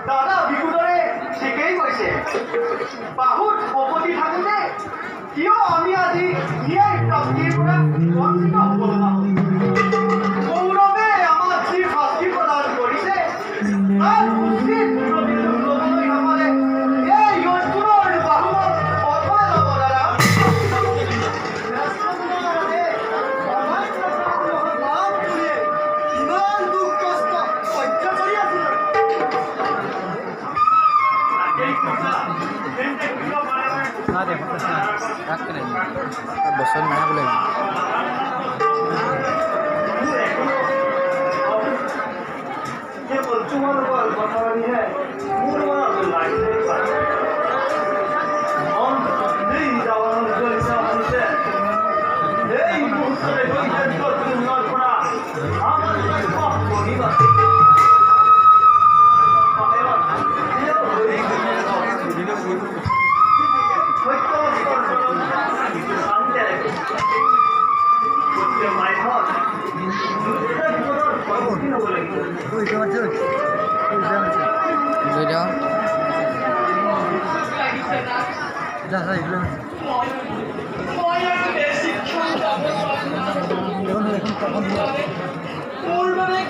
দাদা বিকুদৰে ঠিকেই কৈছে বাহুত অপতি থাকোঁতে কিয় আমি আজি ন্যায় প্ৰাপ্তিৰ পৰা বঞ্চিত হ'ব লগা হ'ল গৌৰৱে আমাক যি শাস্তি প্ৰদান কৰিছে তাৰ উচিত প্ৰতিশোধ ল'বলৈ আমাৰে এই অসুৰৰ বাহুত অথলে যাব দাদা ইমান দুখ কষ্ট সহ্য কৰি আছিলোঁ বছর না বলে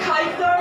খাদ্য